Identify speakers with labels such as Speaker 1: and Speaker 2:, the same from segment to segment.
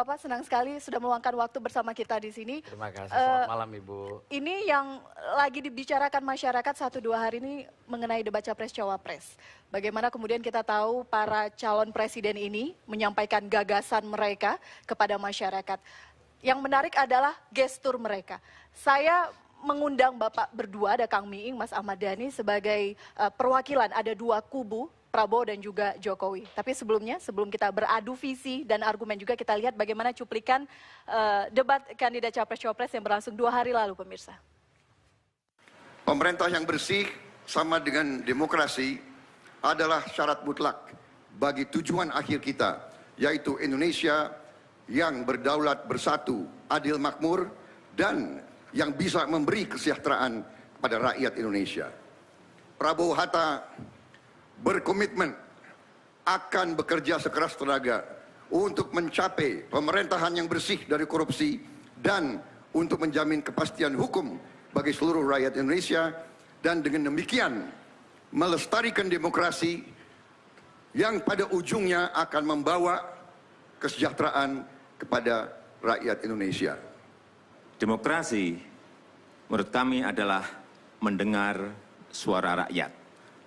Speaker 1: Bapak senang sekali sudah meluangkan waktu bersama kita di sini.
Speaker 2: Terima kasih, selamat malam Ibu.
Speaker 1: Ini yang lagi dibicarakan masyarakat 1-2 hari ini mengenai debat Capres-Cawapres. Bagaimana kemudian kita tahu para calon presiden ini menyampaikan gagasan mereka kepada masyarakat. Yang menarik adalah gestur mereka. Saya mengundang Bapak berdua, ada Kang Miing, Mas Ahmad Dhani sebagai perwakilan, ada dua kubu, Prabowo dan juga Jokowi. Tapi sebelumnya, sebelum kita beradu visi dan argumen juga, kita lihat bagaimana cuplikan debat kandidat Capres-Cawapres yang berlangsung 2 hari lalu, pemirsa.
Speaker 3: Pemerintah yang bersih sama dengan demokrasi adalah syarat mutlak bagi tujuan akhir kita, yaitu Indonesia yang berdaulat bersatu, adil makmur, dan yang bisa memberi kesejahteraan kepada rakyat Indonesia. Prabowo Hatta berkomitmen akan bekerja sekeras tenaga untuk mencapai pemerintahan yang bersih dari korupsi dan untuk menjamin kepastian hukum bagi seluruh rakyat Indonesia, dan dengan demikian melestarikan demokrasi yang pada ujungnya akan membawa kesejahteraan kepada rakyat Indonesia.
Speaker 4: Demokrasi menurut kami adalah mendengar suara rakyat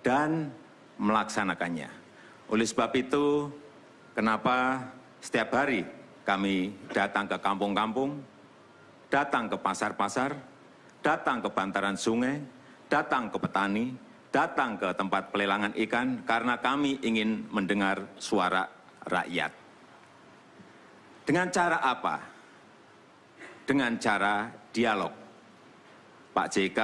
Speaker 4: dan melaksanakannya. Oleh sebab itu, kenapa setiap hari kami datang ke kampung-kampung, datang ke pasar-pasar, datang ke bantaran sungai, datang ke petani, datang ke tempat pelelangan ikan, karena kami ingin mendengar suara rakyat. Dengan cara apa? Dengan cara dialog. Pak JK,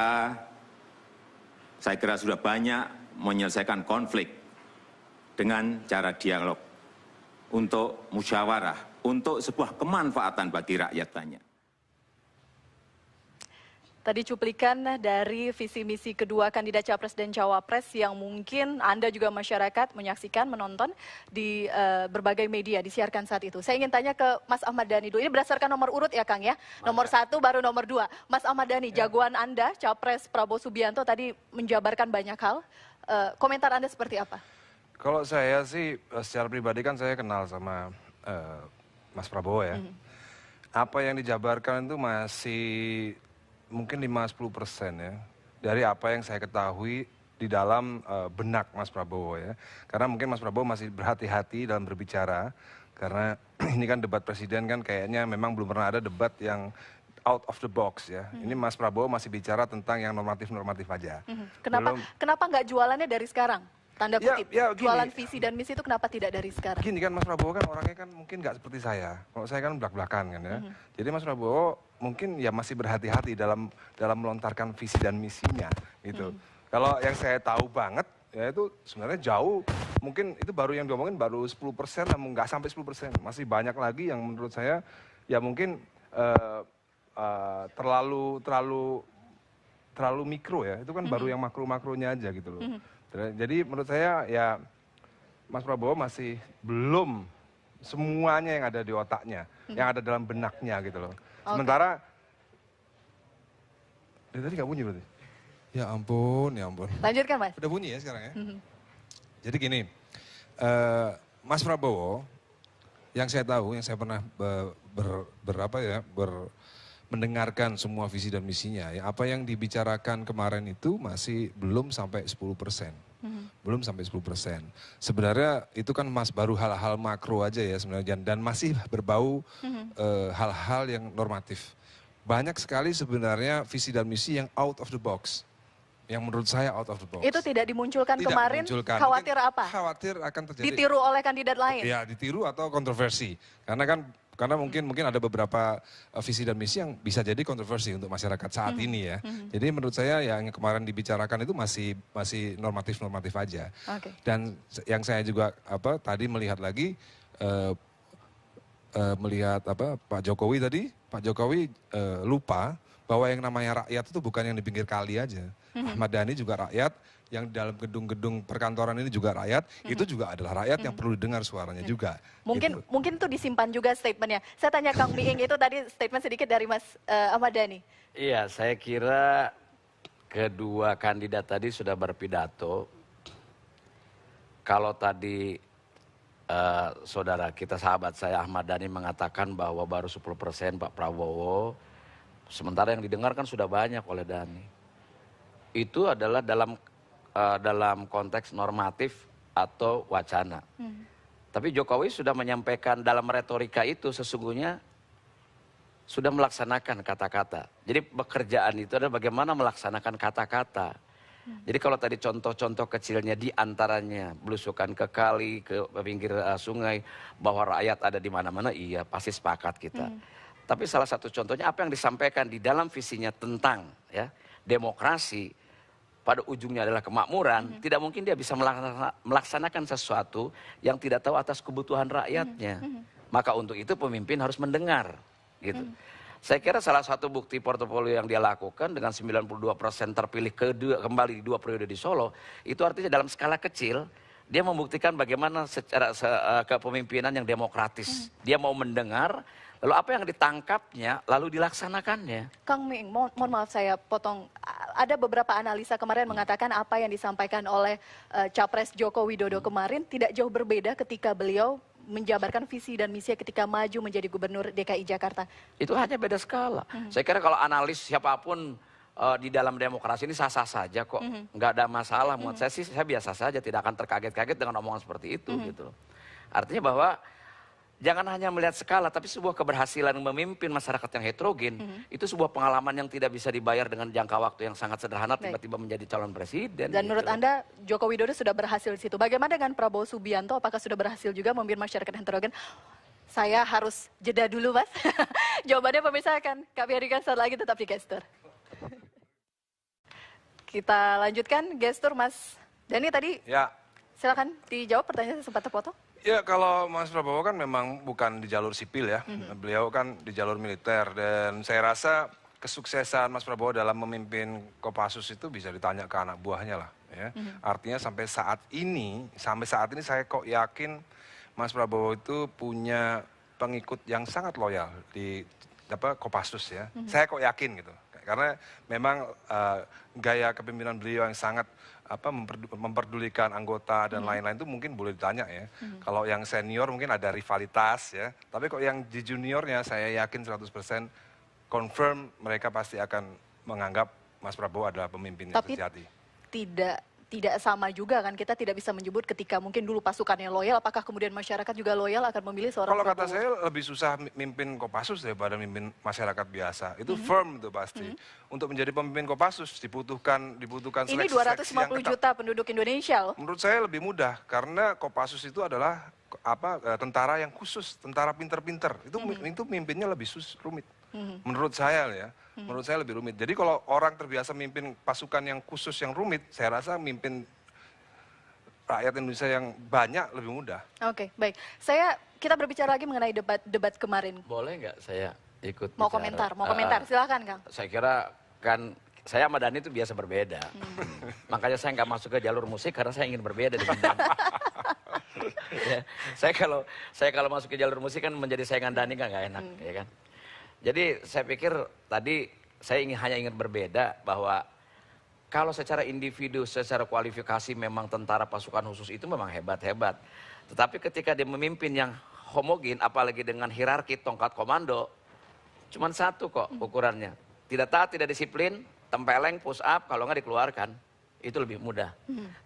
Speaker 4: saya kira sudah banyak menyelesaikan konflik dengan cara dialog untuk musyawarah, untuk sebuah kemanfaatan bagi rakyat banyak.
Speaker 1: Tadi cuplikan dari visi misi kedua kandidat Capres dan Cawapres yang mungkin Anda juga masyarakat menyaksikan, menonton di berbagai media disiarkan saat itu. Saya ingin tanya ke Mas Ahmad Dhani dulu. Ini berdasarkan nomor urut ya Kang ya? Nomor 1 baru nomor 2. Mas Ahmad Dhani, jagoan Anda, Capres Prabowo Subianto tadi menjabarkan banyak hal. Komentar Anda seperti apa?
Speaker 5: Kalau saya sih secara pribadi kan saya kenal sama Mas Prabowo ya. Apa yang dijabarkan itu masih mungkin 5-10% ya dari apa yang saya ketahui di dalam benak Mas Prabowo ya. Karena mungkin Mas Prabowo masih berhati-hati dalam berbicara karena ini kan debat presiden kan kayaknya memang belum pernah ada debat yang out of the box ya. Ini Mas Prabowo masih bicara tentang yang normatif-normatif aja.
Speaker 1: Kenapa nggak jualannya dari sekarang? Tanda kutip, jualan
Speaker 5: gini,
Speaker 1: visi dan misi itu kenapa tidak dari sekarang?
Speaker 5: Gini kan Mas Prabowo kan orangnya kan mungkin nggak seperti saya. Kalau saya kan belak-belakan kan ya. Jadi Mas Prabowo mungkin ya masih berhati-hati dalam melontarkan visi dan misinya gitu. Kalau yang saya tahu banget ya itu sebenarnya jauh, mungkin itu baru yang diomongin baru 10%, namun nggak sampai 10%. Masih banyak lagi yang menurut saya ya mungkin terlalu mikro ya. Itu kan baru yang makro-makronya aja gitu loh. Jadi menurut saya ya Mas Prabowo masih belum semuanya yang ada di otaknya, yang ada dalam benaknya gitu loh. Sementara, dari tadi nggak bunyi berarti?
Speaker 6: Ya ampun, ya ampun.
Speaker 1: Lanjutkan Mas.
Speaker 6: Udah bunyi ya sekarang ya? Jadi gini, Mas Prabowo, yang saya tahu, yang saya pernah mendengarkan semua visi dan misinya, ya apa yang dibicarakan kemarin itu masih belum sampai 10%. Belum sampai 10%. Sebenarnya itu kan baru hal-hal makro aja ya sebenarnya, dan masih berbau hal-hal yang normatif. Banyak sekali sebenarnya visi dan misi yang out of the box. Yang menurut saya out of the box.
Speaker 1: Itu tidak dimunculkan kemarin, khawatir apa?
Speaker 6: Khawatir akan terjadi.
Speaker 1: Ditiru oleh kandidat lain?
Speaker 6: Ya, ditiru atau kontroversi. Karena mungkin ada beberapa visi dan misi yang bisa jadi kontroversi untuk masyarakat saat ini ya. Jadi menurut saya yang kemarin dibicarakan itu masih normatif-normatif aja. Dan yang saya juga tadi melihat lagi Pak Jokowi lupa bahwa yang namanya rakyat itu bukan yang di pinggir kali aja. Ahmad Dhani juga rakyat, yang dalam gedung-gedung perkantoran ini juga rakyat, itu juga adalah rakyat yang perlu didengar suaranya juga.
Speaker 1: Mungkin itu disimpan juga statementnya. Saya tanya Kang Miing, itu tadi statement sedikit dari Mas Ahmad Dhani.
Speaker 2: Iya, saya kira kedua kandidat tadi sudah berpidato. Kalau tadi saudara kita, sahabat saya Ahmad Dhani mengatakan bahwa baru 10% Pak Prabowo, sementara yang didengar kan sudah banyak oleh Dhani. Itu adalah dalam konteks normatif atau wacana. Tapi Jokowi sudah menyampaikan dalam retorika itu sesungguhnya sudah melaksanakan kata-kata. Jadi pekerjaan itu adalah bagaimana melaksanakan kata-kata. Jadi kalau tadi contoh-contoh kecilnya diantaranya belusukan ke kali, ke pinggir sungai, bahwa rakyat ada di mana-mana, iya pasti sepakat kita. Tapi salah satu contohnya apa yang disampaikan di dalam visinya tentang ya demokrasi, pada ujungnya adalah kemakmuran, tidak mungkin dia bisa melaksanakan sesuatu yang tidak tahu atas kebutuhan rakyatnya. Maka untuk itu pemimpin harus mendengar. Gitu. Saya kira salah satu bukti portofolio yang dia lakukan dengan 92% terpilih kembali di 2 periode di Solo, itu artinya dalam skala kecil, dia membuktikan bagaimana secara kepemimpinan yang demokratis. Dia mau mendengar, lalu apa yang ditangkapnya, lalu dilaksanakannya.
Speaker 1: Kang Ming, mohon maaf saya potong. Ada beberapa analisa kemarin mengatakan apa yang disampaikan oleh Capres Joko Widodo kemarin tidak jauh berbeda ketika beliau menjabarkan visi dan misi ketika maju menjadi gubernur DKI Jakarta.
Speaker 2: Itu hanya beda skala. Saya kira kalau analis siapapun di dalam demokrasi ini sah-sah saja kok. Nggak ada masalah. Menurut saya sih saya biasa saja, tidak akan terkaget-kaget dengan omongan seperti itu. Gitu. Artinya bahwa jangan hanya melihat skala, tapi sebuah keberhasilan memimpin masyarakat yang heterogen, itu sebuah pengalaman yang tidak bisa dibayar dengan jangka waktu yang sangat sederhana, tiba-tiba menjadi calon presiden.
Speaker 1: Dan menurut Anda, Joko Widodo sudah berhasil di situ. Bagaimana dengan Prabowo Subianto, apakah sudah berhasil juga memimpin masyarakat heterogen? Saya harus jeda dulu, Mas. Jawabannya pemirsa akan kami hadirkan saat lagi, tetap di Gestur. Kita lanjutkan Gestur, Mas Dhani tadi.
Speaker 5: Ya.
Speaker 1: Silakan dijawab, pertanyaan sempat terpotong.
Speaker 5: Ya, kalau Mas Prabowo kan memang bukan di jalur sipil ya, beliau kan di jalur militer, dan saya rasa kesuksesan Mas Prabowo dalam memimpin Kopassus itu bisa ditanya ke anak buahnya lah. Ya. Artinya sampai saat ini saya kok yakin Mas Prabowo itu punya pengikut yang sangat loyal di Kopassus ya. Saya kok yakin gitu, karena memang gaya kepemimpinan beliau yang sangat memperdulikan anggota dan lain-lain itu mungkin boleh ditanya ya. Kalau yang senior mungkin ada rivalitas ya. Tapi kok yang di juniornya saya yakin 100% confirm mereka pasti akan menganggap Mas Prabowo adalah pemimpin yang sejati.
Speaker 1: Tidak sama juga kan, kita tidak bisa menyebut ketika mungkin dulu pasukannya loyal, apakah kemudian masyarakat juga loyal akan memilih seorang
Speaker 5: Kalau
Speaker 1: Prabowo?
Speaker 5: kata saya lebih susah mimpin Kopassus daripada mimpin masyarakat biasa. Itu firm itu pasti. Untuk menjadi pemimpin Kopassus dibutuhkan
Speaker 1: Ini
Speaker 5: seleksi
Speaker 1: 250 juta penduduk Indonesia loh.
Speaker 5: Menurut saya lebih mudah karena Kopassus itu adalah tentara yang khusus, tentara pinter-pinter. Itu mimpinnya lebih rumit. Menurut saya ya. Menurut saya lebih rumit. Jadi kalau orang terbiasa mimpin pasukan yang khusus yang rumit, saya rasa mimpin rakyat Indonesia yang banyak lebih mudah.
Speaker 1: Oke, baik. Kita berbicara lagi mengenai debat kemarin.
Speaker 2: Boleh nggak saya ikut
Speaker 1: Mau
Speaker 2: bicara?
Speaker 1: komentar, silakan Kang.
Speaker 2: Saya kira kan saya sama Dhani itu biasa berbeda. Makanya saya nggak masuk ke jalur musik karena saya ingin berbeda dengan Dhani. Ya, saya kalau masuk ke jalur musik kan menjadi saingan Dhani kan nggak enak, ya kan. Jadi saya pikir tadi saya hanya ingin berbeda bahwa kalau secara individu, secara kualifikasi memang tentara pasukan khusus itu memang hebat-hebat. Tetapi ketika dia memimpin yang homogen, apalagi dengan hierarki tongkat komando, cuma satu kok ukurannya. Tidak taat, tidak disiplin, tempeleng, push up, kalau nggak dikeluarkan. Itu lebih mudah.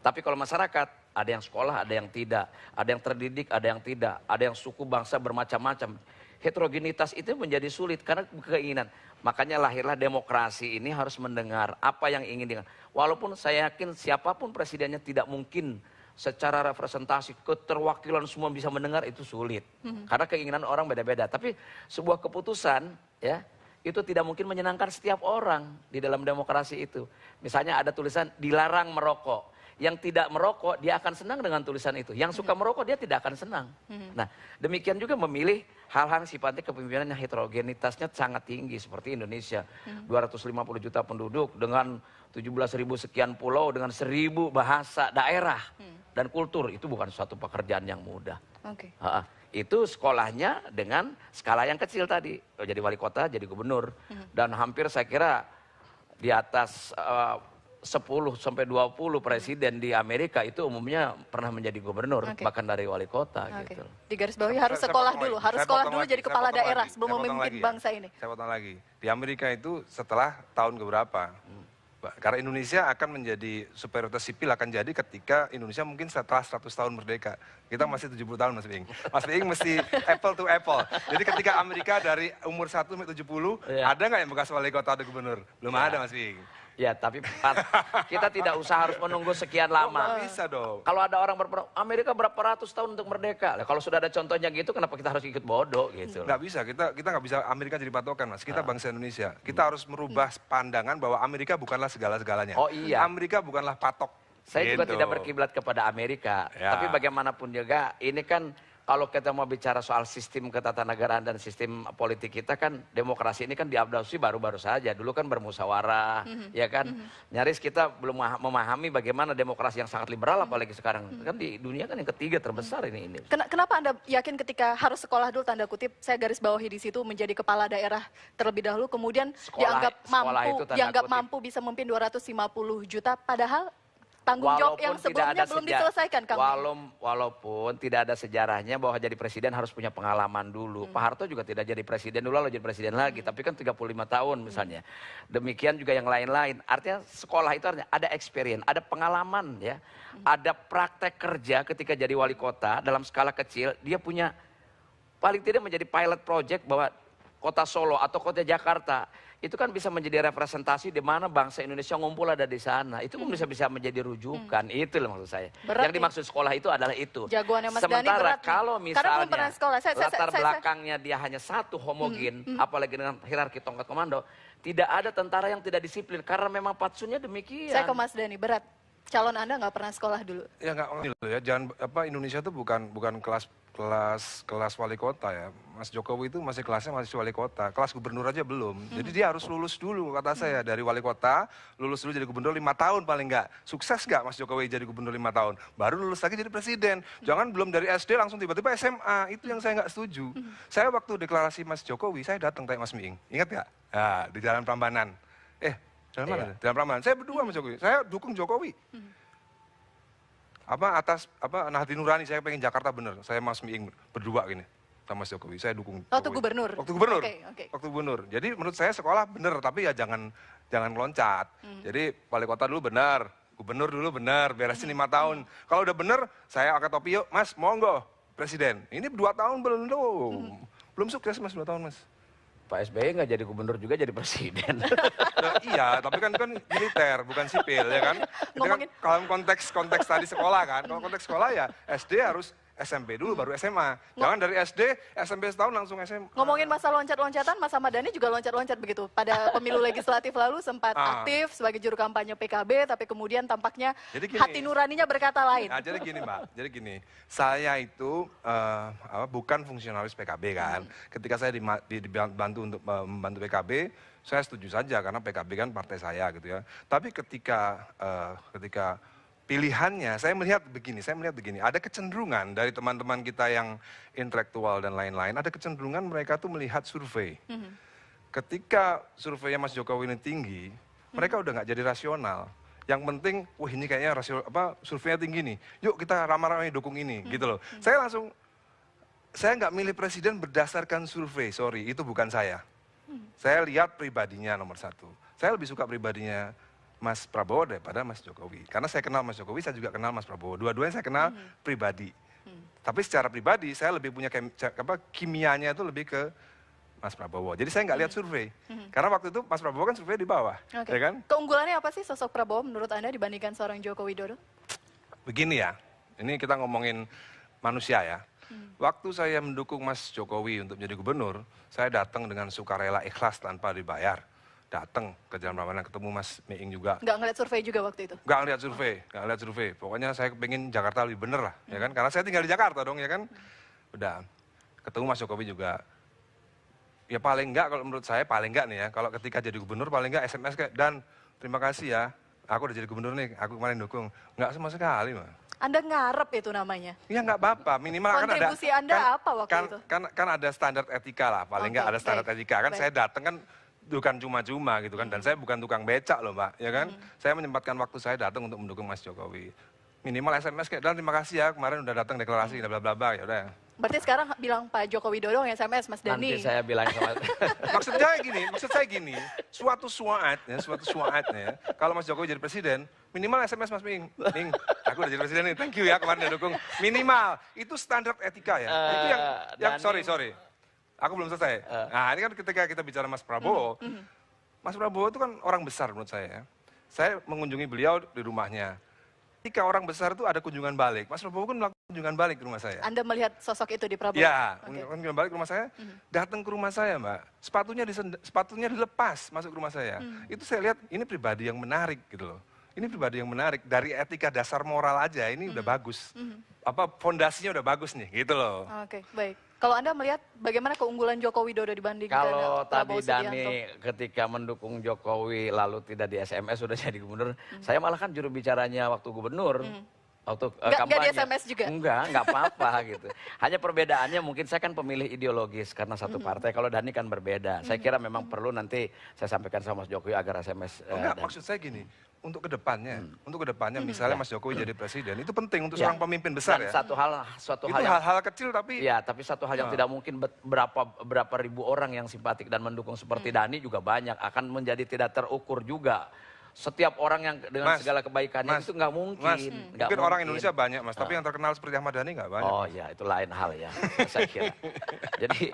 Speaker 2: Tapi kalau masyarakat, ada yang sekolah, ada yang tidak. Ada yang terdidik, ada yang tidak. Ada yang suku bangsa bermacam-macam. Heterogenitas itu menjadi sulit karena keinginan. Makanya lahirlah demokrasi ini harus mendengar apa yang ingin dengar. Walaupun saya yakin siapapun presidennya tidak mungkin secara representasi keterwakilan semua bisa mendengar, itu sulit. Karena keinginan orang beda-beda. Tapi sebuah keputusan ya itu tidak mungkin menyenangkan setiap orang di dalam demokrasi itu. Misalnya ada tulisan dilarang merokok. Yang tidak merokok dia akan senang dengan tulisan itu. Yang suka merokok dia tidak akan senang. Nah demikian juga memilih hal-hal sifatnya kepemimpinan yang heterogenitasnya sangat tinggi seperti Indonesia. 250 juta penduduk dengan 17.000 sekian pulau dengan 1.000 bahasa daerah dan kultur. Itu bukan suatu pekerjaan yang mudah. Itu sekolahnya dengan skala yang kecil tadi. Jadi wali kota, jadi gubernur. Dan hampir saya kira di atas 10 sampai 20 presiden di Amerika itu umumnya pernah menjadi gubernur, bahkan dari wali kota gitu.
Speaker 1: Di garis bawah harus sekolah dulu, harus sekolah dulu jadi kepala daerah sebelum memimpin bangsa ini.
Speaker 5: Saya potong lagi. Di Amerika itu setelah tahun keberapa? Karena Indonesia akan menjadi superioritas sipil akan jadi ketika Indonesia mungkin setelah 100 tahun merdeka. Kita masih 70 tahun Mas Bing. Mas Bing mesti apple to apple. Jadi ketika Amerika dari umur 1 sampai 70, ada nggak yang bekas wali kota atau gubernur? Belum ada Mas Bing.
Speaker 2: Ya, tapi kita tidak usah harus menunggu sekian lama.
Speaker 5: Nggak bisa dong.
Speaker 2: Kalau ada orang Amerika berapa ratus tahun untuk merdeka. Kalau sudah ada contohnya gitu, kenapa kita harus ikut bodoh gitu?
Speaker 5: Nggak bisa, kita nggak bisa Amerika jadi patokan Mas. Kita bangsa Indonesia. Kita harus merubah pandangan bahwa Amerika bukanlah segala-segalanya.
Speaker 2: Oh iya.
Speaker 5: Amerika bukanlah patok.
Speaker 2: Saya juga
Speaker 5: Gitu.
Speaker 2: tidak berkiblat kepada Amerika.
Speaker 5: Ya.
Speaker 2: Tapi bagaimanapun juga, ini kan kalau kita mau bicara soal sistem ketatanegaraan dan sistem politik kita kan, demokrasi ini kan diadopsi baru-baru saja. Dulu kan bermusyawarah, ya kan. Nyaris kita belum memahami bagaimana demokrasi yang sangat liberal, apalagi sekarang. Kan di dunia kan yang ketiga terbesar ini.
Speaker 1: Kenapa Anda yakin ketika harus sekolah dulu, tanda kutip, saya garis bawahi di situ, menjadi kepala daerah terlebih dahulu, kemudian dianggap mampu bisa memimpin 250 juta, padahal tanggung jawab yang sebelumnya belum diselesaikan, Kang.
Speaker 2: Walaupun tidak ada sejarahnya bahwa jadi presiden harus punya pengalaman dulu. Pak Harto juga tidak jadi presiden dulu lalu jadi presiden lagi, tapi kan 35 tahun misalnya. Demikian juga yang lain-lain. Artinya sekolah itu artinya ada experience, ada pengalaman ya. Ada praktek kerja ketika jadi wali kota dalam skala kecil, dia punya paling tidak menjadi pilot project bahwa kota Solo atau kota Jakarta itu kan bisa menjadi representasi di mana bangsa Indonesia ngumpul ada di sana. Itu kan bisa menjadi rujukan. Itu loh maksud saya.
Speaker 1: Berat
Speaker 2: yang dimaksud sekolah itu adalah itu.
Speaker 1: Jagoannya Mas Dhani
Speaker 2: Sementara
Speaker 1: berat
Speaker 2: kalau
Speaker 1: nih. Karena belum pernah
Speaker 2: misalnya
Speaker 1: sekolah.
Speaker 2: latar belakangnya dia hanya satu homogen, apalagi dengan hierarki tongkat komando, tidak ada tentara yang tidak disiplin karena memang patsunnya demikian.
Speaker 1: Saya ke Mas Dhani, berat. Calon Anda nggak pernah sekolah dulu?
Speaker 5: Ya nggak dulu ya. Jangan Indonesia itu bukan kelas wali kota ya. Mas Jokowi itu masih kelasnya masih wali kota. Kelas gubernur aja belum. Jadi dia harus lulus dulu kata saya. Dari wali kota, lulus dulu jadi gubernur 5 tahun paling nggak. Sukses nggak Mas Jokowi jadi gubernur 5 tahun? Baru lulus lagi jadi presiden. Jangan belum dari SD langsung tiba-tiba SMA. Itu yang saya nggak setuju. Saya waktu deklarasi Mas Jokowi, saya datang tanya Mas Miing. Ingat nggak? Nah, di Jalan Prambanan. Jalan mana? Jalan Prambanan. Saya berdua Mas Jokowi. Saya dukung Jokowi. Hati nurani saya pengen Jakarta bener. Saya Mas Miing berdua gini sama Mas Jokowi. Saya dukung
Speaker 1: Waktu
Speaker 5: Jokowi.
Speaker 1: gubernur?
Speaker 5: Waktu gubernur.
Speaker 1: Oke.
Speaker 5: Waktu gubernur. Jadi menurut saya sekolah bener, tapi ya jangan loncat. Jadi wali kota dulu benar, gubernur dulu benar, beresin 5 tahun. Kalau udah bener, saya angkat topi yuk, Mas, monggo presiden. Ini 2 tahun belum belum sukses Mas 2 tahun Mas.
Speaker 2: Pak SBY nggak jadi gubernur juga jadi presiden.
Speaker 5: Nah, iya, tapi kan militer, bukan sipil ya kan. Itu kan kalau konteks tadi sekolah kan. Kalau konteks sekolah ya SD harus SMP dulu baru SMA. Jangan dari SD, SMP setahun langsung SMA.
Speaker 1: Ngomongin masa loncat-loncatan, Mas Ahmad Dhani juga loncat-loncat begitu. Pada pemilu legislatif lalu sempat aktif sebagai juru kampanye PKB, tapi kemudian tampaknya hati nuraninya berkata lain.
Speaker 5: Nah, jadi gini Mbak, saya itu bukan fungsionalis PKB kan. Ketika saya dibantu untuk membantu PKB, saya setuju saja karena PKB kan partai saya gitu ya. Tapi ketika pilihannya, saya melihat begini, ada kecenderungan dari teman-teman kita yang intelektual dan lain-lain, ada kecenderungan mereka tuh melihat survei. Ketika surveinya Mas Jokowi ini tinggi, mereka udah nggak jadi rasional. Yang penting, wah ini kayaknya surveinya tinggi nih, yuk kita ramai-ramai dukung ini, gitu loh. Saya nggak milih presiden berdasarkan survei, sorry, itu bukan saya. Saya lihat pribadinya nomor 1. Saya lebih suka pribadinya Mas Prabowo daripada Mas Jokowi. Karena saya kenal Mas Jokowi, saya juga kenal Mas Prabowo. Dua-duanya saya kenal pribadi. Tapi secara pribadi, saya lebih punya kimianya itu lebih ke Mas Prabowo. Jadi saya nggak lihat survei. Karena waktu itu Mas Prabowo kan survei di bawah. Ya kan?
Speaker 1: Keunggulannya apa sih sosok Prabowo menurut Anda dibandingkan seorang Joko Widodo?
Speaker 5: Begini ya, ini kita ngomongin manusia ya. Waktu saya mendukung Mas Jokowi untuk menjadi gubernur, saya datang dengan sukarela ikhlas tanpa dibayar. Datang ke Jalan Prambanan ketemu Mas Miing juga.
Speaker 1: Nggak ngeliat survei juga waktu itu?
Speaker 5: Nggak ngeliat survei. Pokoknya saya pengen Jakarta lebih bener lah, ya kan? Karena saya tinggal di Jakarta dong, ya kan? Udah, ketemu Mas Jokowi juga. Ya paling nggak, kalau menurut saya paling nggak nih ya, kalau ketika jadi gubernur paling nggak SMS kayak, Dan, terima kasih ya, aku udah jadi gubernur nih, aku kemarin dukung. Nggak sama sekali, mah.
Speaker 1: Anda ngarep itu namanya?
Speaker 5: Ya nggak apa-apa, minimal kan ada.
Speaker 1: Kontribusi Anda apa waktu itu?
Speaker 5: Kan ada standar etika lah, paling nggak ada standar etika. Kan saya datang kan bukan cuma-cuma gitu kan. Dan saya bukan tukang becak loh Mbak, ya kan. Saya menyempatkan waktu saya datang untuk mendukung Mas Jokowi. Minimal SMS kayak, Dan terima kasih ya kemarin udah datang deklarasi, bla bla bla, ya udah.
Speaker 1: Berarti sekarang bilang Pak Joko Widodo yang SMS Mas Dani.
Speaker 2: Nanti saya bilang sama
Speaker 5: Maksud saya gini, suatu saat ya, kalau Mas Jokowi jadi presiden, minimal SMS Mas Ming, aku udah jadi presiden nih, thank you ya kemarin udah dukung. Minimal, itu standar etika ya. Itu yang sorry. Aku belum selesai. Nah ini kan ketika kita bicara Mas Prabowo, Mas Prabowo itu kan orang besar menurut saya ya. Saya mengunjungi beliau di rumahnya. Ketika orang besar itu ada kunjungan balik, Mas Prabowo kan melakukan kunjungan balik ke rumah saya.
Speaker 1: Anda melihat sosok itu di Prabowo?
Speaker 5: Ya, kunjungan balik ke rumah saya, datang ke rumah saya Mbak, sepatunya dilepas masuk ke rumah saya. Itu saya lihat ini pribadi yang menarik gitu loh. Ini pribadi yang menarik, dari etika dasar moral aja ini udah bagus. Fondasinya udah bagus nih gitu loh.
Speaker 1: Oke, baik. Kalau Anda melihat bagaimana keunggulan Joko Widodo dibandingkan
Speaker 2: Kalau
Speaker 1: Prabowo
Speaker 2: tadi
Speaker 1: Subianto?
Speaker 2: Dani ketika mendukung Jokowi lalu tidak di SMS sudah jadi gubernur, saya malah kan juru bicaranya waktu gubernur. Waktu kampanye.
Speaker 1: Nggak di SMS juga?
Speaker 2: Nggak apa-apa gitu. Hanya perbedaannya mungkin saya kan pemilih ideologis karena satu partai, kalau Dani kan berbeda. Saya kira memang perlu nanti saya sampaikan sama Mas Jokowi agar SMS.
Speaker 5: Enggak, maksud saya gini, untuk kedepannya misalnya Mas Jokowi jadi presiden, itu penting untuk seorang pemimpin besar
Speaker 2: Dan
Speaker 5: ya.
Speaker 2: Suatu
Speaker 5: Itu
Speaker 2: hal yang
Speaker 5: hal-hal kecil tapi
Speaker 2: ya, tapi satu hal yang tidak mungkin berapa ribu orang yang simpatik dan mendukung seperti Dani juga banyak, akan menjadi tidak terukur juga. Setiap orang yang dengan segala kebaikannya itu nggak mungkin.
Speaker 5: Mungkin orang Indonesia banyak Mas, tapi yang terkenal seperti Ahmad Dhani nggak banyak.
Speaker 2: Oh ya, itu lain hal ya, saya kira. Jadi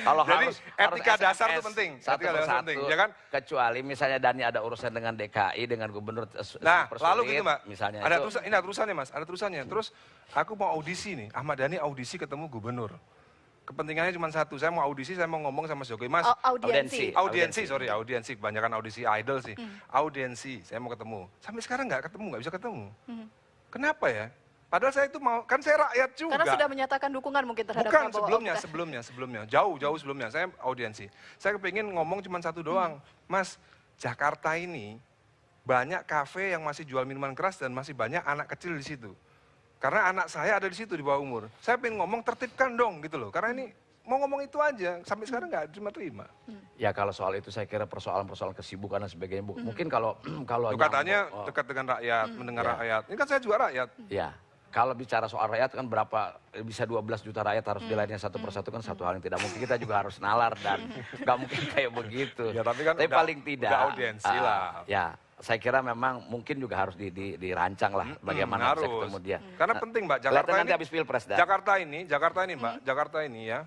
Speaker 2: kalau
Speaker 5: Jadi etika dasar itu
Speaker 2: SMS
Speaker 5: penting,
Speaker 2: satu
Speaker 5: etika dasar
Speaker 2: persatu,
Speaker 5: penting, ya kan?
Speaker 2: Kecuali misalnya Dani ada urusan dengan DKI, dengan gubernur
Speaker 5: Nah,
Speaker 2: super
Speaker 5: lalu
Speaker 2: sulit,
Speaker 5: gitu Mbak,
Speaker 2: misalnya
Speaker 5: ada
Speaker 2: itu.
Speaker 5: ini ada terusannya Mas, ada terusannya. Terus aku mau audisi nih, Ahmad Dhani audisi ketemu gubernur. Kepentingannya cuma satu, saya mau audisi, saya mau ngomong sama Jokowi, Mas.
Speaker 1: Audiensi.
Speaker 5: Audiencing, kebanyakan audisi idol sih. Audiensi, saya mau ketemu. Sampai sekarang nggak bisa ketemu. Kenapa ya? Padahal saya itu mau, kan saya rakyat juga.
Speaker 1: Karena sudah menyatakan dukungan mungkin terhadap
Speaker 5: Bukan,
Speaker 1: Prabowo.
Speaker 5: sebelumnya. Jauh sebelumnya, saya audiensi. Saya kepingin ngomong cuma satu doang. Mas, Jakarta ini banyak kafe yang masih jual minuman keras dan masih banyak anak kecil di situ. Karena anak saya ada di situ di bawah umur. Saya pengen ngomong tertibkan dong gitu loh. Karena ini mau ngomong itu aja. Sampai sekarang nggak terima.
Speaker 2: Ya kalau soal itu saya kira persoalan kesibukan dan sebagainya. Mungkin kalau
Speaker 5: Katanya dekat dengan rakyat, mendengar rakyat. Ini kan saya juga rakyat.
Speaker 2: Ya, kalau bicara soal rakyat kan bisa 12 juta rakyat harus dilayani satu persatu kan satu hal yang tidak mungkin. Kita juga harus nalar dan nggak mungkin kayak begitu.
Speaker 5: Ya, tapi kan
Speaker 2: paling tidak.
Speaker 5: Udah audiensi lah.
Speaker 2: Ya, saya kira memang mungkin juga harus dirancang lah bagaimana bisa ketemu dia.
Speaker 5: Karena penting Mbak,
Speaker 2: nanti habis Pilpres dah.
Speaker 5: Jakarta ini Mbak, Jakarta ini ya,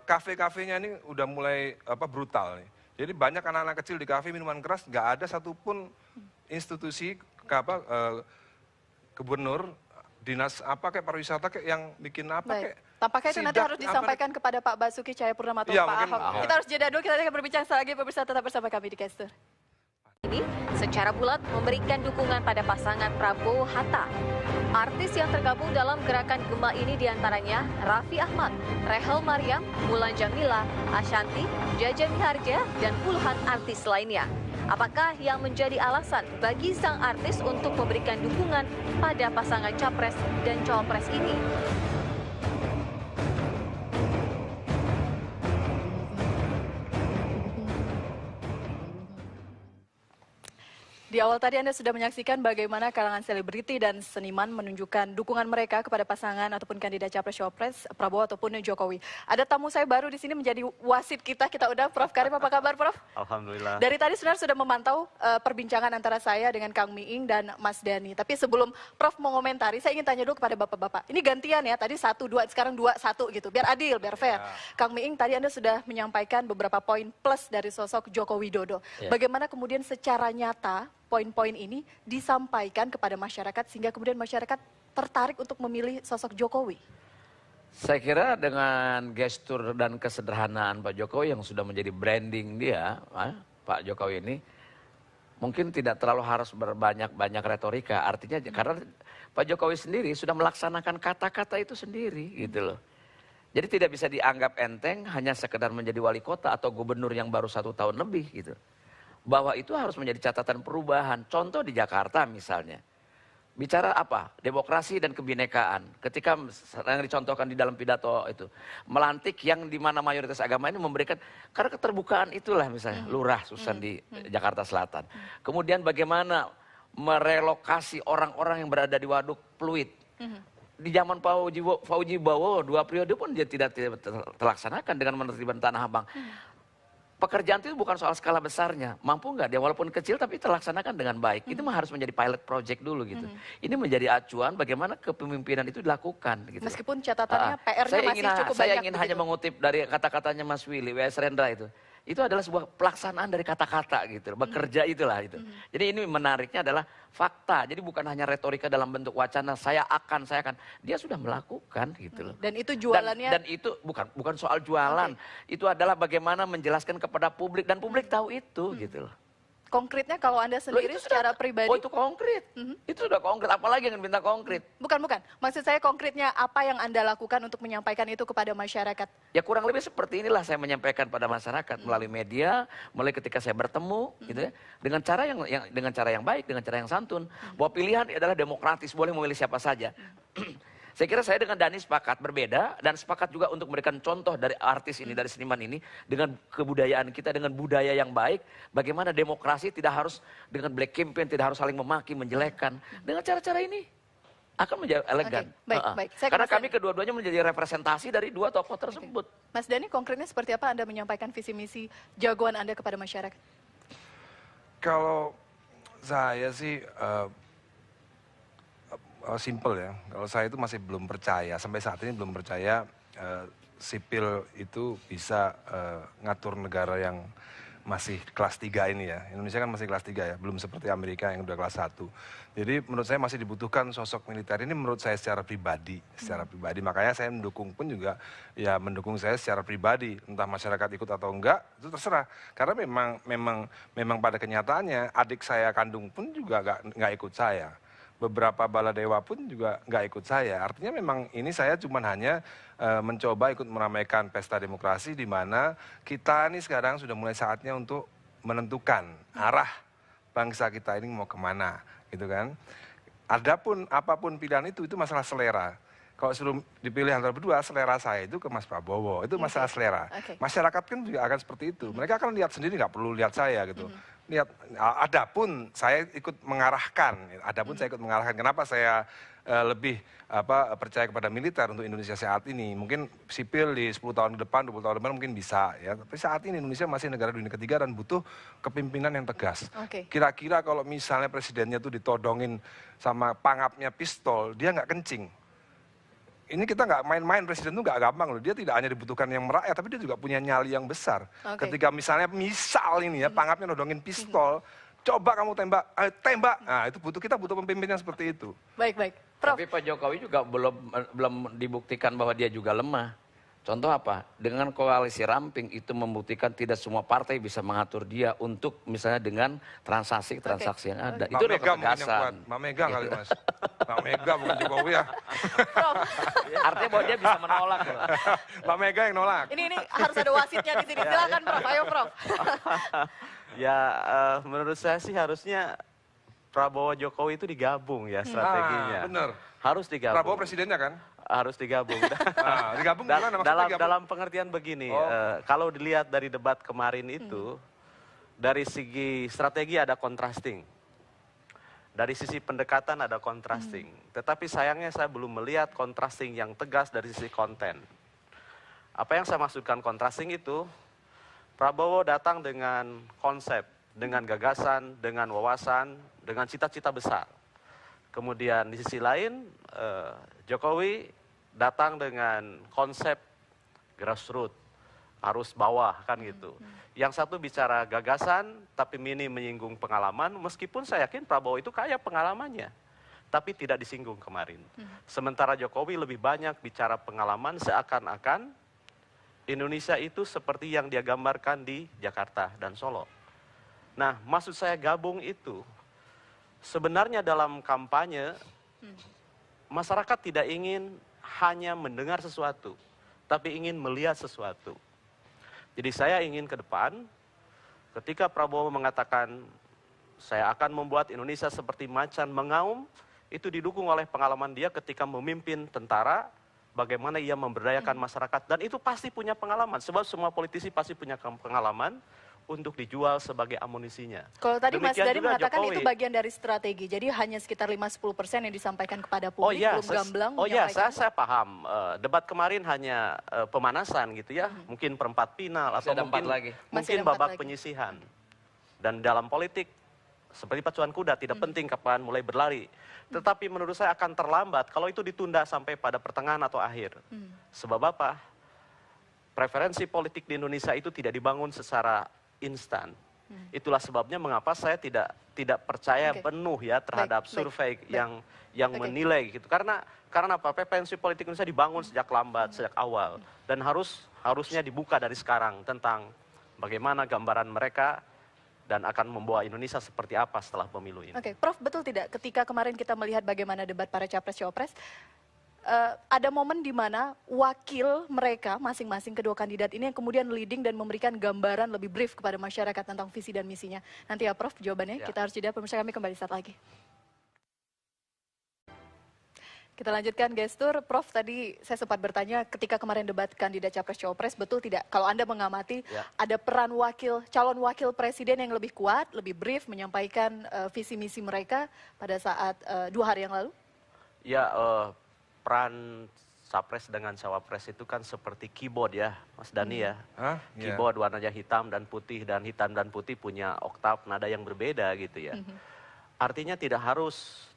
Speaker 5: kafe-kafenya ini udah mulai brutal nih. Jadi banyak anak-anak kecil di kafe minuman keras, nggak ada satupun institusi gubernur, dinas kayak pariwisata kayak yang bikin kayak.
Speaker 1: Tampaknya itu nanti harus disampaikan kepada Pak Basuki Cahayapurnama atau Pak Ahok. Kita harus jeda dulu, kita akan berbincang setelah lagi, pemirsa tetap bersama kami di Gestur.
Speaker 7: Ini secara bulat memberikan dukungan pada pasangan Prabowo Hatta. Artis yang tergabung dalam gerakan Gema ini diantaranya Raffi Ahmad, Rachel Maryam, Mulan Jamila, Ashanti, Jaja Miharja, dan puluhan artis lainnya. Apakah yang menjadi alasan bagi sang artis untuk memberikan dukungan pada pasangan Capres dan Cawapres ini?
Speaker 1: Di awal tadi Anda sudah menyaksikan bagaimana kalangan selebriti dan seniman menunjukkan dukungan mereka kepada pasangan ataupun kandidat Capres-Cawapres Prabowo ataupun Jokowi. Ada tamu saya baru di sini menjadi wasit kita undang Prof. Karim. Apa kabar Prof?
Speaker 8: Alhamdulillah.
Speaker 1: Dari tadi sebenarnya sudah memantau perbincangan antara saya dengan Kang Miing dan Mas Dani. Tapi sebelum Prof mengomentari, saya ingin tanya dulu kepada Bapak-Bapak. Ini gantian ya, tadi 1-2, sekarang 2-1 gitu. Biar adil, biar fair. Ya. Kang Miing, tadi Anda sudah menyampaikan beberapa poin plus dari sosok Joko Widodo. Ya. Bagaimana kemudian secara nyata poin-poin ini disampaikan kepada masyarakat sehingga kemudian masyarakat tertarik untuk memilih sosok Jokowi?
Speaker 2: Saya kira dengan gestur dan kesederhanaan Pak Jokowi yang sudah menjadi branding dia, Pak Jokowi ini, mungkin tidak terlalu harus berbanyak retorika. Artinya karena Pak Jokowi sendiri sudah melaksanakan kata-kata itu sendiri gitu loh. Jadi tidak bisa dianggap enteng hanya sekedar menjadi wali kota atau gubernur yang baru 1 tahun lebih gitu. Bahwa itu harus menjadi catatan perubahan. Contoh di Jakarta misalnya. Bicara apa? Demokrasi dan kebinekaan. Ketika yang dicontohkan di dalam pidato itu, melantik yang di mana mayoritas agama ini memberikan, karena keterbukaan itulah misalnya, Lurah Susan di Jakarta Selatan. Kemudian bagaimana merelokasi orang-orang yang berada di Waduk Pluit. Di zaman Fauji Bowo 2 periode pun dia tidak terlaksanakan dengan menertibkan Tanah Abang. Pekerjaan itu bukan soal skala besarnya, mampu nggak dia walaupun kecil tapi terlaksanakan dengan baik. Itu mah harus menjadi pilot project dulu gitu. Ini menjadi acuan bagaimana kepemimpinan itu dilakukan gitu.
Speaker 1: Meskipun catatannya PR-nya masih cukup banyak.
Speaker 2: Saya ingin hanya mengutip dari kata-katanya Mas Willy, W.S. Rendra itu. Itu adalah sebuah pelaksanaan dari kata-kata gitu, bekerja itulah itu. Jadi ini menariknya adalah fakta. Jadi bukan hanya retorika dalam bentuk wacana, saya akan. Dia sudah melakukan gitu loh.
Speaker 1: Dan itu jualannya.
Speaker 2: Dan itu bukan soal jualan. Itu adalah bagaimana menjelaskan kepada publik dan publik tahu itu gitu loh.
Speaker 1: Konkretnya kalau Anda sendiri secara pribadi.
Speaker 2: Oh itu konkret. Itu sudah konkret, apalagi yang minta konkret.
Speaker 1: Bukan. Maksud saya konkretnya apa yang Anda lakukan untuk menyampaikan itu kepada masyarakat?
Speaker 2: Ya kurang lebih seperti inilah saya menyampaikan pada masyarakat melalui media, mulai ketika saya bertemu gitu ya, dengan cara yang baik, dengan cara yang santun. Bahwa pilihan adalah demokratis, boleh memilih siapa saja. Saya kira saya dengan Dhani sepakat berbeda dan sepakat juga untuk memberikan contoh dari artis ini, dari seniman ini dengan kebudayaan kita, dengan budaya yang baik. Bagaimana demokrasi tidak harus dengan black campaign, tidak harus saling memaki, menjelekkan. Dengan cara-cara ini akan menjadi elegan.
Speaker 1: Baik.
Speaker 2: Karena kami kedua-duanya menjadi representasi dari dua tokoh tersebut.
Speaker 1: Mas Dhani, konkretnya seperti apa Anda menyampaikan visi misi jagoan Anda kepada masyarakat?
Speaker 5: Kalau saya sih simple ya, kalau saya itu masih belum percaya, sampai saat ini belum percaya sipil itu bisa ngatur negara yang masih kelas 3 ini ya. Indonesia kan masih kelas 3 ya, belum seperti Amerika yang udah kelas 1. Jadi menurut saya masih dibutuhkan sosok militer ini menurut saya secara pribadi. Makanya saya mendukung pun juga ya mendukung saya secara pribadi. Entah masyarakat ikut atau enggak, itu terserah. Karena memang pada kenyataannya adik saya kandung pun juga nggak ikut saya. Beberapa baladewa pun juga nggak ikut saya. Artinya memang ini saya cuma hanya mencoba ikut meramaikan pesta demokrasi di mana kita ini sekarang sudah mulai saatnya untuk menentukan arah bangsa kita ini mau kemana, gitu kan. Adapun apapun pilihan itu masalah selera. Kalau sebelum dipilih antara berdua, selera saya itu ke Mas Prabowo, itu masalah selera. Masyarakat kan juga akan seperti itu. Mereka akan lihat sendiri, nggak perlu lihat saya gitu. Lihat, adapun saya ikut mengarahkan. Kenapa saya lebih percaya kepada militer untuk Indonesia saat ini. Mungkin sipil di 10 tahun ke depan, 20 tahun ke depan mungkin bisa ya. Tapi saat ini Indonesia masih negara dunia ketiga dan butuh kepemimpinan yang tegas. Kira-kira kalau misalnya presidennya tuh ditodongin sama pangapnya pistol, dia nggak kencing. Ini kita nggak main-main, presiden itu nggak gampang loh. Dia tidak hanya dibutuhkan yang merakyat, tapi dia juga punya nyali yang besar. Ketika misalnya ini ya, pangapnya nodongin pistol, coba kamu tembak. Nah itu kita butuh pemimpin yang seperti itu.
Speaker 1: Baik. Prof.
Speaker 2: Tapi Pak Jokowi juga belum dibuktikan bahwa dia juga lemah. Contoh apa? Dengan koalisi ramping itu membuktikan tidak semua partai bisa mengatur dia untuk misalnya dengan transaksi yang ada. Itu udah ketegasan.
Speaker 5: Mbak Mega kali Mas. Mbak Mega bukan Jokowi ya.
Speaker 2: Artinya bahwa dia bisa menolak.
Speaker 5: Mbak Mega yang nolak.
Speaker 1: Ini harus ada wasitnya di sini. Silakan Prof. Ayo Prof.
Speaker 8: Ya menurut saya sih harusnya Prabowo Jokowi itu digabung ya strateginya.
Speaker 5: Benar.
Speaker 8: Harus digabung.
Speaker 5: Prabowo presidennya kan?
Speaker 8: Harus digabung.
Speaker 5: Digabung gimana maksudnya digabung?
Speaker 8: Dalam pengertian begini, kalau dilihat dari debat kemarin itu, dari segi strategi ada contrasting. Dari sisi pendekatan ada contrasting. Tetapi sayangnya saya belum melihat contrasting yang tegas dari sisi konten. Apa yang saya maksudkan contrasting itu, Prabowo datang dengan konsep, dengan gagasan, dengan wawasan, dengan cita-cita besar. Kemudian di sisi lain, Jokowi datang dengan konsep grassroots, arus bawah kan gitu. Yang satu bicara gagasan, tapi minim menyinggung pengalaman, meskipun saya yakin Prabowo itu kaya pengalamannya, tapi tidak disinggung kemarin. Sementara Jokowi lebih banyak bicara pengalaman seakan-akan Indonesia itu seperti yang dia gambarkan di Jakarta dan Solo. Nah, maksud saya gabung itu, sebenarnya dalam kampanye, masyarakat tidak ingin hanya mendengar sesuatu, tapi ingin melihat sesuatu. Jadi saya ingin ke depan, ketika Prabowo mengatakan, saya akan membuat Indonesia seperti macan mengaum, itu didukung oleh pengalaman dia ketika memimpin tentara, bagaimana ia memberdayakan masyarakat, dan itu pasti punya pengalaman, sebab semua politisi pasti punya pengalaman untuk dijual sebagai amunisinya.
Speaker 1: Kalau tadi Mas
Speaker 8: Demikian
Speaker 1: Dhani
Speaker 8: juga
Speaker 1: mengatakan
Speaker 8: Jokowi.
Speaker 1: itu bagian dari strategi, jadi hanya sekitar 5-10% yang disampaikan kepada publik, belum gamblang.
Speaker 8: Saya paham. Debat kemarin hanya pemanasan gitu ya, mungkin perempat final atau
Speaker 2: ada 4 lagi.
Speaker 1: Masih ada 4
Speaker 8: babak
Speaker 1: lagi.
Speaker 8: penyisihan. Dan dalam politik seperti pacuan kuda tidak penting kapan mulai berlari. Tetapi menurut saya akan terlambat kalau itu ditunda sampai pada pertengahan atau akhir. Sebab apa? Preferensi politik di Indonesia itu tidak dibangun secara instan. Itulah sebabnya mengapa saya tidak percaya penuh ya terhadap survei yang menilai gitu. Karena apa? Preferensi politik Indonesia dibangun sejak lambat, sejak awal, dan harusnya dibuka dari sekarang tentang bagaimana gambaran mereka dan akan membawa Indonesia seperti apa setelah pemilu ini.
Speaker 1: Oke, Prof, betul tidak ketika kemarin kita melihat bagaimana debat para capres-cawapres, ada momen di mana wakil mereka masing-masing kedua kandidat ini yang kemudian leading dan memberikan gambaran lebih brief kepada masyarakat tentang visi dan misinya. Nanti ya Prof jawabannya, kita harus jeda, pemirsa kami kembali saat lagi. Kita lanjutkan gestur, Prof tadi saya sempat bertanya ketika kemarin debat kandidat capres-cawapres, betul tidak kalau Anda mengamati ada peran calon wakil presiden yang lebih kuat, lebih brief menyampaikan visi misi mereka pada saat 2 hari yang lalu?
Speaker 8: Ya, peran capres dengan cawapres itu kan seperti keyboard ya, Mas Dhani ya. Keyboard warnanya hitam dan putih, dan hitam dan putih punya oktav nada yang berbeda gitu ya. Artinya tidak harus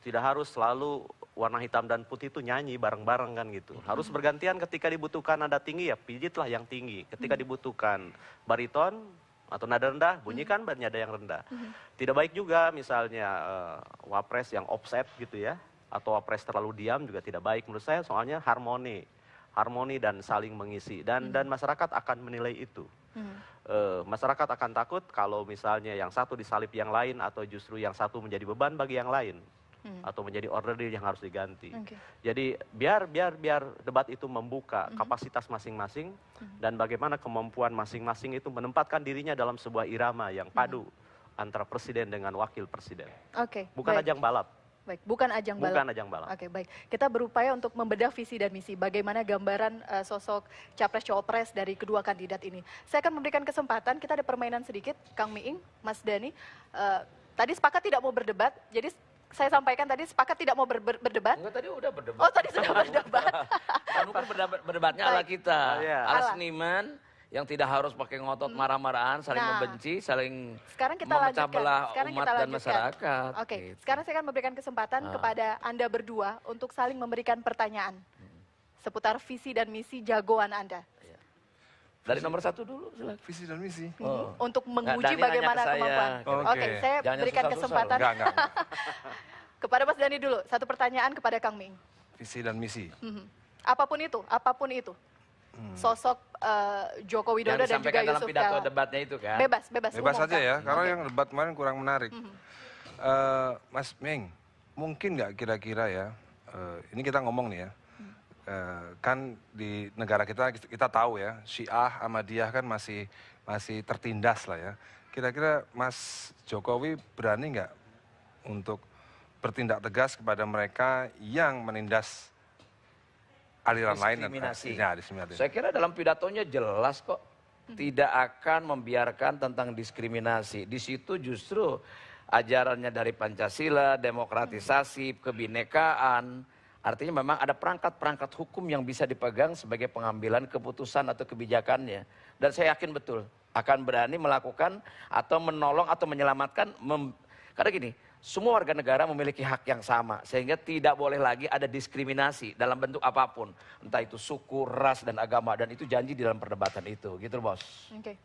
Speaker 8: selalu warna hitam dan putih itu nyanyi bareng-bareng kan gitu. Harus bergantian, ketika dibutuhkan nada tinggi ya pijitlah yang tinggi. Ketika dibutuhkan bariton atau nada rendah, bunyikan nada yang rendah. Tidak baik juga misalnya wapres yang offset gitu ya, atau wapres terlalu diam juga tidak baik menurut saya, soalnya harmoni dan saling mengisi, dan masyarakat akan menilai itu. Masyarakat akan takut kalau misalnya yang satu disalip yang lain, atau justru yang satu menjadi beban bagi yang lain, atau menjadi order yang harus diganti. Jadi biar debat itu membuka kapasitas masing-masing dan bagaimana kemampuan masing-masing itu menempatkan dirinya dalam sebuah irama yang padu antara presiden dengan wakil presiden. Bukan ajang balap.
Speaker 1: Baik, bukan ajang balap.
Speaker 8: Bukan ajang balap.
Speaker 1: Oke, baik. Kita berupaya untuk membedah visi dan misi. Bagaimana gambaran sosok capres-cawapres dari kedua kandidat ini. Saya akan memberikan kesempatan, kita ada permainan sedikit, Kang Miing, Mas Dhani. Tadi sepakat tidak mau berdebat, jadi saya sampaikan tadi sepakat tidak mau berdebat.
Speaker 2: Enggak, tadi udah berdebat.
Speaker 1: Oh, tadi sudah berdebat.
Speaker 2: Kan berdebatnya ala kita, ala seniman, yang tidak harus pakai ngotot marah-marahan, saling membenci, saling memecah belah umat dan masyarakat.
Speaker 1: Oke,
Speaker 2: gitu.
Speaker 1: sekarang saya akan memberikan kesempatan kepada Anda berdua untuk saling memberikan pertanyaan seputar visi dan misi jagoan Anda.
Speaker 2: Dari nomor 1 dulu, silakan.
Speaker 6: Visi dan misi.
Speaker 1: Untuk menguji
Speaker 2: Dhani
Speaker 1: bagaimana
Speaker 2: nanya ke saya.
Speaker 1: kemampuan. Oke, saya
Speaker 2: Jangan
Speaker 1: berikan
Speaker 2: susah-susah
Speaker 1: kesempatan
Speaker 6: Enggak.
Speaker 1: kepada Mas Dhani dulu. Satu pertanyaan kepada Kang Miing.
Speaker 6: Visi dan misi.
Speaker 1: Apapun itu. Sosok Joko Widodo dan juga
Speaker 2: dalam
Speaker 1: Yusuf
Speaker 2: pidato
Speaker 1: Kala.
Speaker 2: debatnya itu kan.
Speaker 1: Bebas
Speaker 6: Bebas
Speaker 1: umum,
Speaker 6: aja
Speaker 1: Kang.
Speaker 6: ya, karena yang debat kemarin kurang menarik. Mas Ming, mungkin nggak kira-kira ya, ini kita ngomong nih ya, kan di negara kita tahu ya, Syiah, Ahmadiyah kan masih tertindas lah ya. Kira-kira Mas Jokowi berani nggak untuk bertindak tegas kepada mereka yang menindas aliran lain?
Speaker 2: Diskriminasi.
Speaker 6: Diskriminasi.
Speaker 2: Saya kira dalam pidatonya jelas kok. Tidak akan membiarkan tentang diskriminasi. Di situ justru ajarannya dari Pancasila, demokratisasi, kebinekaan. Artinya memang ada perangkat-perangkat hukum yang bisa dipegang sebagai pengambilan keputusan atau kebijakannya. Dan saya yakin betul akan berani melakukan atau menolong atau menyelamatkan. Karena gini, semua warga negara memiliki hak yang sama. Sehingga tidak boleh lagi ada diskriminasi dalam bentuk apapun. Entah itu suku, ras, dan agama. Dan itu janji di dalam perdebatan itu. Gitu Bos.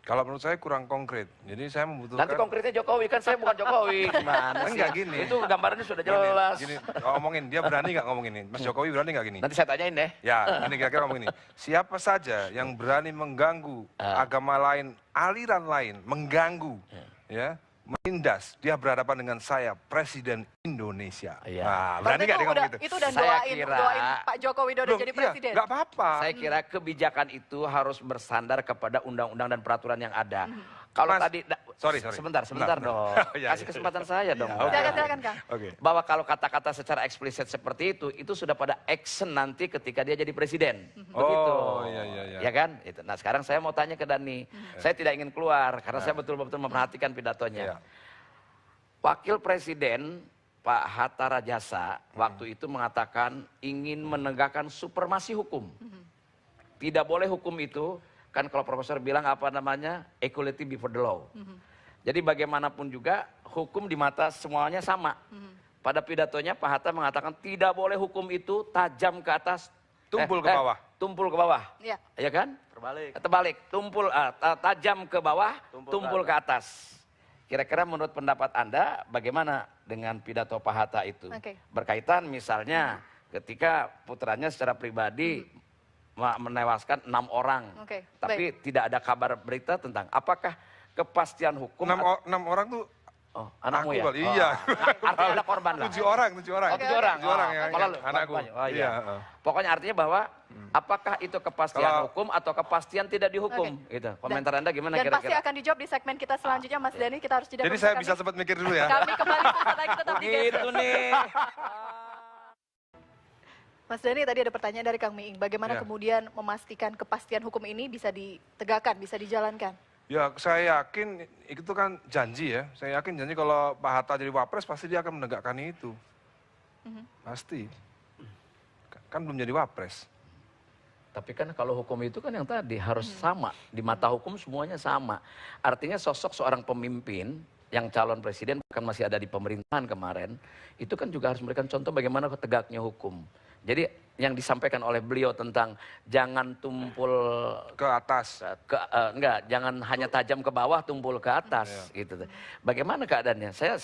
Speaker 6: Kalau menurut saya kurang konkret. Jadi saya membutuhkan...
Speaker 2: Nanti konkretnya Jokowi, kan saya bukan Jokowi. Gimana sih?
Speaker 6: Enggak gini.
Speaker 2: Itu gambarannya sudah jelas.
Speaker 6: Gini, ngomongin, dia berani nggak ngomongin ini? Mas Jokowi berani nggak gini?
Speaker 2: Nanti saya tanyain deh.
Speaker 6: Ya, ini kira-kira ngomong ini. Siapa saja yang berani mengganggu agama lain, aliran lain, mengganggu, ya, menindas, dia berhadapan dengan saya, Presiden Indonesia. Nah, berani nggak dia ngomong gitu?
Speaker 1: Itu dan
Speaker 2: Saya
Speaker 1: doain Pak Joko Widodo jadi presiden.
Speaker 6: Nggak apa-apa.
Speaker 2: Saya kira kebijakan itu harus bersandar kepada undang-undang dan peraturan yang ada. Kalau
Speaker 5: Mas,
Speaker 2: tadi,
Speaker 5: sorry.
Speaker 2: sebentar
Speaker 5: Bentar.
Speaker 2: dong.
Speaker 5: Ya,
Speaker 2: Kasih kesempatan saya dong.
Speaker 1: Silakan Kang.
Speaker 5: Oke.
Speaker 2: Bahwa kalau kata-kata secara eksplisit seperti itu sudah pada action nanti ketika dia jadi presiden. Begitu.
Speaker 5: Oh, iya.
Speaker 2: Ya kan? Itu. Nah sekarang saya mau tanya ke Dani. Saya tidak ingin keluar karena saya betul-betul memperhatikan pidatonya.
Speaker 5: Iya.
Speaker 2: Wakil Presiden Pak Hatta Rajasa waktu itu mengatakan ingin menegakkan supremasi hukum. Tidak boleh hukum itu, kan kalau profesor bilang apa namanya, equality before the law. Jadi bagaimanapun juga hukum di mata semuanya sama. Pada pidatonya Pak Hatta mengatakan tidak boleh hukum itu tajam ke atas.
Speaker 5: Tumpul ke bawah.
Speaker 2: Tumpul ke bawah.
Speaker 1: Iya.
Speaker 2: Ya kan?
Speaker 8: Terbalik.
Speaker 2: Tumpul, tajam ke bawah, tumpul ke atas. Kira-kira menurut pendapat Anda bagaimana dengan pidato Pak Hatta itu?
Speaker 1: Oke.
Speaker 2: Berkaitan misalnya ketika putranya secara pribadi menewaskan 6 orang.
Speaker 1: Oke,
Speaker 2: Tapi tidak ada kabar berita tentang apakah kepastian hukum.
Speaker 5: 6 orang tuh
Speaker 2: Oh, anakmu
Speaker 5: aku
Speaker 2: ya?
Speaker 5: kali. Iya.
Speaker 2: Artinya ada korban lah.
Speaker 5: 7 orang.
Speaker 2: Oh, 7 orang.
Speaker 5: 7 orang ya.
Speaker 2: Kalau
Speaker 5: Anakku.
Speaker 2: Oh, iya.
Speaker 5: Iya.
Speaker 2: Pokoknya artinya bahwa apakah itu kepastian
Speaker 5: Kalau-
Speaker 2: hukum atau kepastian tidak dihukum?
Speaker 1: Oke.
Speaker 2: Gitu. Komentar Anda gimana
Speaker 1: Dan pasti
Speaker 2: kira-kira?
Speaker 1: akan dijawab di segmen kita selanjutnya, Mas Dani. Kita harus jeda
Speaker 5: Jadi
Speaker 1: dulu,
Speaker 5: saya
Speaker 1: kami.
Speaker 5: bisa sempat mikir dulu ya.
Speaker 1: Kami kembali sesaat lagi tetap di
Speaker 2: Gitu
Speaker 1: Gestur.
Speaker 2: nih.
Speaker 1: Mas Dani, tadi ada pertanyaan dari Kang Miing. Bagaimana
Speaker 5: Ya.
Speaker 1: kemudian memastikan kepastian hukum ini bisa ditegakkan, bisa dijalankan?
Speaker 5: Ya, saya yakin itu kan janji ya. Saya yakin janji kalau Pak Hatta jadi wapres pasti dia akan menegakkan itu. Pasti. Kan belum jadi wapres.
Speaker 2: Tapi kan kalau hukum itu kan yang tadi harus sama. Di mata hukum semuanya sama. Artinya sosok seorang pemimpin yang calon presiden bahkan masih ada di pemerintahan kemarin, itu kan juga harus memberikan contoh bagaimana tegaknya hukum. Jadi yang disampaikan oleh beliau tentang jangan tumpul
Speaker 5: Ke atas.
Speaker 2: enggak, jangan hanya tajam ke bawah, tumpul ke atas gitu. Bagaimana keadaannya? Saya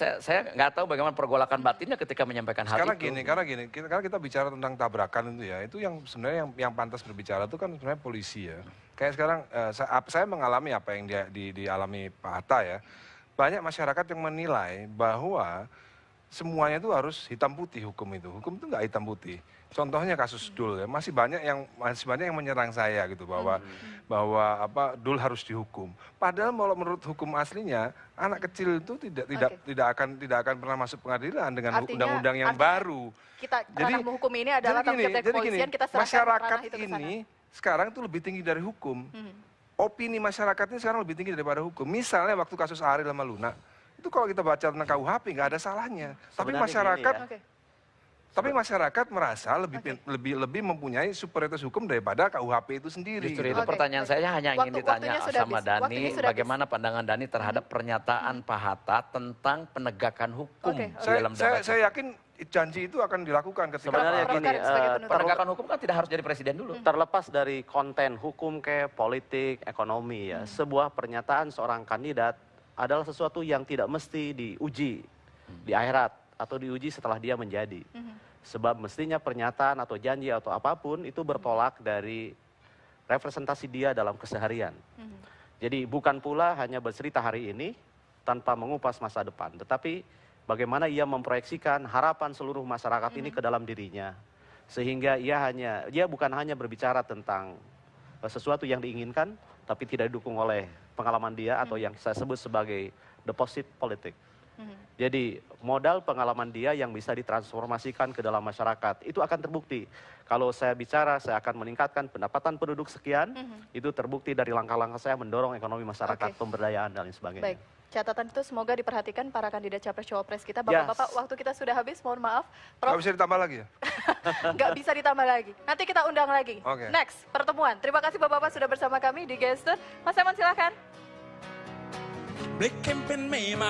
Speaker 2: nggak tahu bagaimana pergolakan batinnya ketika menyampaikan hal
Speaker 5: Karena
Speaker 2: itu.
Speaker 5: gini, karena kita bicara tentang tabrakan itu ya, itu yang sebenarnya yang pantas berbicara itu kan sebenarnya polisi ya. Kayak sekarang saya mengalami apa yang dialami Pak Hatta ya. Banyak masyarakat yang menilai bahwa semuanya itu harus hitam putih hukum itu. Hukum itu nggak hitam putih. Contohnya kasus Dul ya, masih banyak yang menyerang saya gitu bahwa Dul harus dihukum. Padahal kalau menurut hukum aslinya anak kecil itu tidak akan pernah masuk pengadilan dengan undang-undang yang baru.
Speaker 1: Kita ranah hukum ini adalah tanggung jawab dari kepolisian, kita serahkan
Speaker 5: masyarakat
Speaker 1: ranah itu ke sana.
Speaker 5: ini sekarang itu lebih tinggi dari hukum. Opini masyarakat ini sekarang lebih tinggi daripada hukum. Misalnya waktu kasus Ariel sama Luna, itu kalau kita baca tentang KUHP nggak ada salahnya. Tapi
Speaker 8: Sebenarnya
Speaker 5: masyarakat
Speaker 8: gini ya.
Speaker 1: Oke.
Speaker 5: Tapi masyarakat merasa lebih mempunyai superioritas hukum daripada KUHP itu sendiri.
Speaker 2: Justru itu
Speaker 1: Oke,
Speaker 2: pertanyaan
Speaker 1: baik.
Speaker 2: saya hanya ingin ditanya
Speaker 1: Waktunya sudah
Speaker 2: sama
Speaker 1: habis.
Speaker 2: Dani,
Speaker 1: Waktunya sudah
Speaker 2: bagaimana pandangan Dani terhadap pernyataan Pak Hatta tentang penegakan hukum
Speaker 1: Oke,
Speaker 2: di dalam debat.
Speaker 5: Saya yakin janji itu akan dilakukan ketika
Speaker 8: Sebenarnya
Speaker 1: Prof.
Speaker 8: gini,
Speaker 1: Karim sebagai penutup.
Speaker 2: Penegakan hukum kan tidak harus jadi presiden dulu.
Speaker 8: terlepas dari konten hukum kayak politik, ekonomi ya, sebuah pernyataan seorang kandidat adalah sesuatu yang tidak mesti diuji di akhirat atau diuji setelah dia menjadi. Sebab mestinya pernyataan atau janji atau apapun itu bertolak dari representasi dia dalam keseharian. Jadi bukan pula hanya bercerita hari ini tanpa mengupas masa depan, tetapi bagaimana ia memproyeksikan harapan seluruh masyarakat ini ke dalam dirinya. Sehingga ia bukan hanya berbicara tentang sesuatu yang diinginkan, tapi tidak didukung oleh pengalaman dia atau yang saya sebut sebagai deposit politik. Jadi modal pengalaman dia yang bisa ditransformasikan ke dalam masyarakat itu akan terbukti. Kalau saya bicara saya akan meningkatkan pendapatan penduduk sekian, itu terbukti dari langkah-langkah saya mendorong ekonomi masyarakat, pemberdayaan dan lain sebagainya.
Speaker 1: Baik, catatan itu semoga diperhatikan para kandidat capres cawapres kita. Bapak-bapak, waktu kita sudah habis, mohon maaf.
Speaker 5: nggak bisa ditambah lagi ya?
Speaker 1: Nggak bisa ditambah lagi. Nanti kita undang lagi.
Speaker 5: Oke.
Speaker 1: Next, pertemuan. Terima kasih Bapak-bapak sudah bersama kami di Gestur. Mas Eman silahkan.
Speaker 9: Black campaign memang